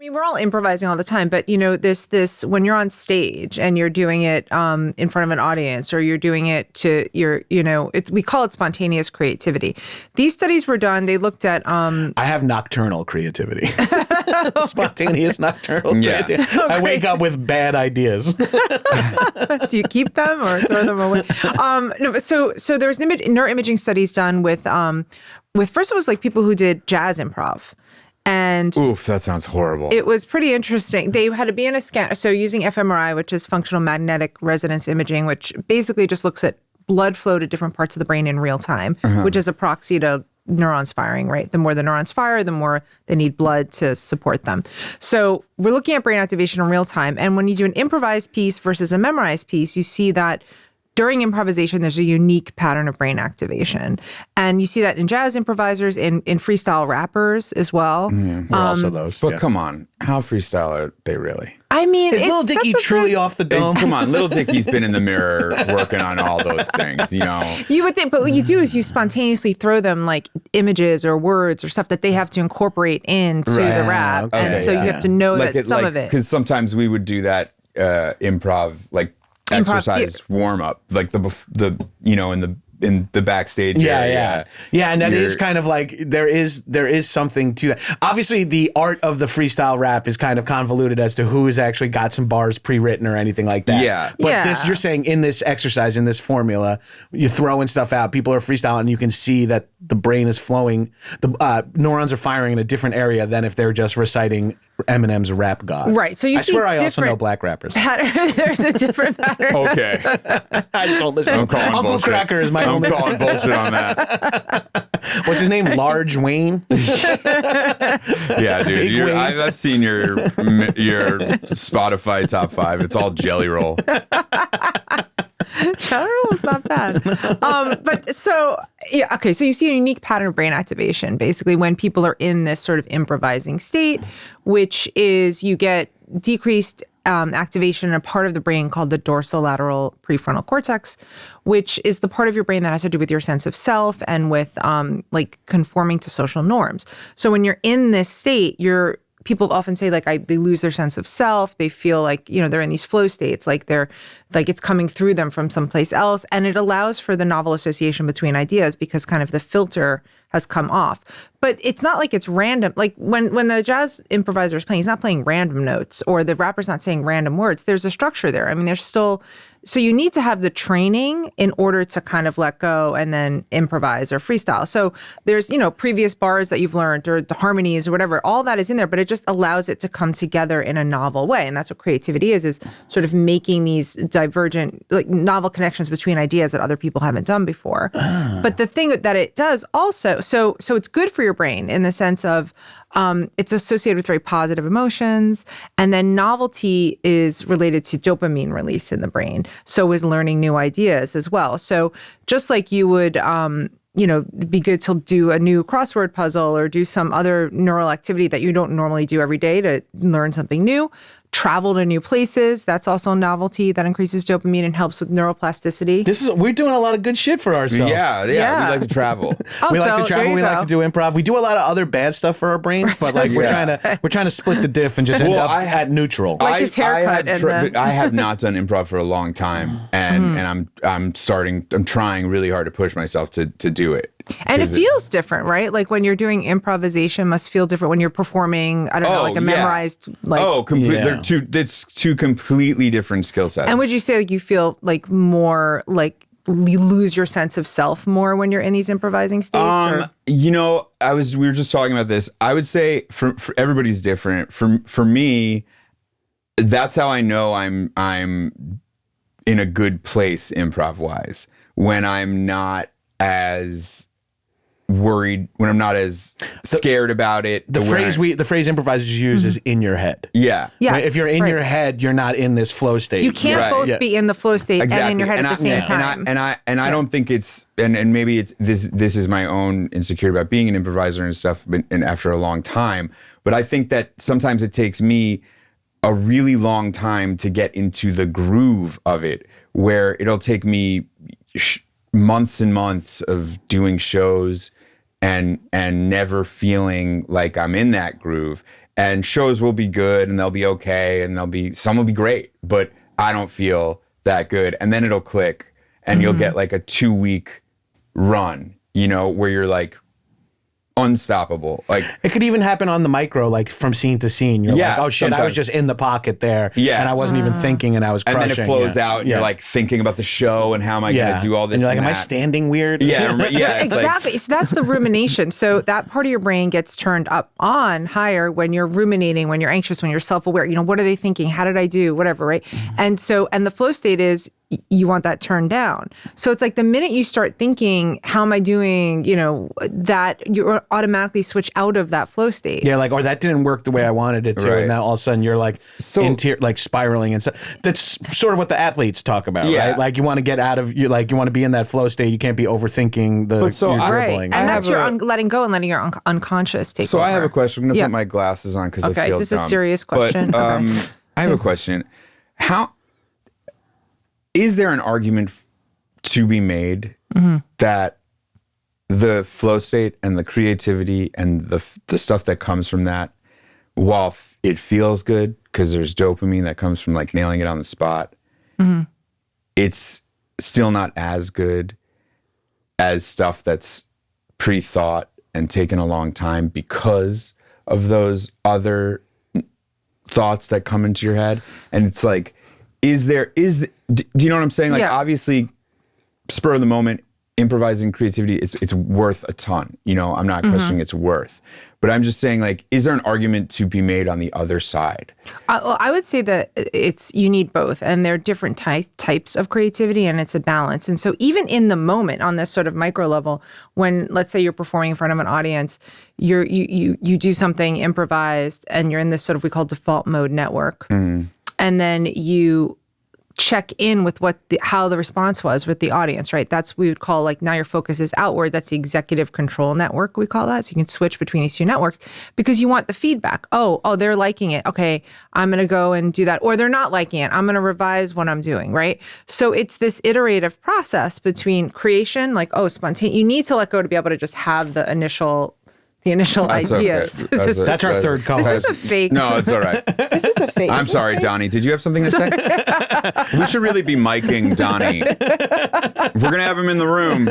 mean, we're all improvising all the time, but this when you're on stage and you're doing it in front of an audience, or you're doing it we call it spontaneous creativity. These studies were done. They looked at. I have nocturnal creativity. Spontaneous nocturnal creativity. Oh, I wake up with bad ideas. Do you keep them or throw them away? No, so there's neuroimaging studies done with first it was like people who did jazz improv. And oof, that sounds horrible. It was pretty interesting. They had to be in a scan, so using fMRI, which is functional magnetic resonance imaging, which basically just looks at blood flow to different parts of the brain in real time, which is a proxy to neurons firing, right? The more the neurons fire, the more they need blood to support them. So we're looking at brain activation in real time. And when you do an improvised piece versus a memorized piece, you see that during improvisation, there's a unique pattern of brain activation. And you see that in jazz improvisers, in freestyle rappers as well. We're also those. But come on, how freestyle are they really? I mean, is Lil Dicky truly off the dome? Come on, Lil Dicky's been in the mirror working on all those things, You would think, but what you do is you spontaneously throw them like images or words or stuff that they have to incorporate into the rap. Okay, and so you have to know that some of it. Because sometimes we would do that improv, like exercise warm up, like in the backstage area. Yeah, and that is kind of like there is something to that. Obviously, the art of the freestyle rap is kind of convoluted as to who has actually got some bars pre-written or anything like that. Yeah. But this, you're saying in this exercise, in this formula, you're throwing stuff out, people are freestyling, and you can see that the brain is flowing, the neurons are firing in a different area than if they're just reciting Eminem's Rap God. Right. So I swear I also know black rappers. There's a different pattern. Okay. I just don't listen. Uncle bullshit. Cracker is my I'm only. calling bullshit on that. What's his name? Large Wayne? Yeah, dude. I've seen your Spotify top 5. It's all Jelly Roll. Jelly Roll is not bad. So you see a unique pattern of brain activation, basically, when people are in this sort of improvising state, which is you get decreased activation in a part of the brain called the dorsolateral prefrontal cortex, which is the part of your brain that has to do with your sense of self and with like conforming to social norms. So when you're in this state, people often say they lose their sense of self. They feel like, they're in these flow states, like it's coming through them from someplace else. And it allows for the novel association between ideas because kind of the filter has come off. But it's not like it's random. Like when the jazz improviser is playing, he's not playing random notes, or the rapper's not saying random words. There's a structure there. I mean, there's still... So you need to have the training in order to kind of let go and then improvise or freestyle. So there's, previous bars that you've learned or the harmonies or whatever, all that is in there, but it just allows it to come together in a novel way. And that's what creativity is sort of making these divergent, like novel connections between ideas that other people haven't done before. But the thing that it does also, so it's good for your brain in the sense of, it's associated with very positive emotions. And then novelty is related to dopamine release in the brain. So is learning new ideas as well. So just like you would, be good to do a new crossword puzzle or do some other neural activity that you don't normally do every day to learn something new. Travel to new places. That's also novelty that increases dopamine and helps with neuroplasticity. We're doing a lot of good shit for ourselves. Yeah. We like to travel. We like to travel. We like to do improv. We do a lot of other bad stuff for our brains, but we're trying to split the diff and just end up at neutral. Like his haircut. I have not done improv for a long time, and I'm trying really hard to push myself to do it. And it feels different, right? Like when you're doing improvisation must feel different when you're performing, I don't know, like a memorized... completely. It's two completely different skill sets. And would you say you feel like more like you lose your sense of self more when you're in these improvising states? We were just talking about this. I would say for everybody's different. For me, that's how I know I'm in a good place improv wise, when I'm not as worried, when I'm not as scared about it. The phrase improvisers use is in your head. Yeah. Right? If you're in your head, you're not in this flow state. You can't both be in the flow state and in your head at the same time. I don't think it's, and maybe it's this is my own insecurity about being an improviser and stuff, and after a long time. But I think that sometimes it takes me a really long time to get into the groove of it, where it'll take me months and months of doing shows and never feeling like I'm in that groove. and shows will be good and they'll be okay and some will be great, but I don't feel that good. And then it'll click and you'll get like a 2-week run, where you're like unstoppable. Like it could even happen on the micro, like from scene to scene. You're like, oh shit, I was just in the pocket there. Yeah. And I wasn't even thinking and I was crushing. And then it flows out and you're like thinking about the show and how am I going to do all this. And you're like, am I that? standing weird? Yeah. Exactly. So that's the rumination. So that part of your brain gets turned up on higher when you're ruminating, when you're anxious, when you're self-aware. What are they thinking? How did I do? Whatever, right? And the flow state is you want that turned down. So it's like the minute you start thinking, how am I doing, that you automatically switch out of that flow state. Yeah, like, or that didn't work the way I wanted it to. Right. And then all of a sudden you're like, like spiraling and stuff. That's sort of what the athletes talk about, right? Like you want to get out of, you want to be in that flow state. You can't be overthinking your dribbling. And that's your letting go and letting your unconscious take over. So I have a question. I'm going to put my glasses on because I feel is this a serious question? But, I have a question. Is there an argument to be made that the flow state and the creativity and the stuff that comes from that, while it feels good because there's dopamine that comes from like nailing it on the spot, it's still not as good as stuff that's pre-thought and taken a long time because of those other thoughts that come into your head? And it's like, do you know what I'm saying? Like, obviously, spur of the moment, improvising creativity, it's worth a ton. I'm not questioning its worth. But I'm just saying, like, is there an argument to be made on the other side? Well, I would say that you need both, and there are different types of creativity, and it's a balance. And so even in the moment, on this sort of micro level, when, let's say, you're performing in front of an audience, you do something improvised, and you're in this sort of, we call default mode network. And then you check in with how the response was with the audience, right? That's we would call, like, now your focus is outward. That's the executive control network, we call that. So you can switch between these two networks because you want the feedback. Oh, they're liking it. Okay, I'm going to go and do that. Or they're not liking it. I'm going to revise what I'm doing, right? So it's this iterative process between creation, like, spontaneous. You need to let go to be able to just have the initial ideas. Okay. That's our third co-host. This is a fake. No, it's all right. This is a fake. I'm sorry, Donnie. Did you have something to say? We should really be miking Donnie. If we're going to have him in the room.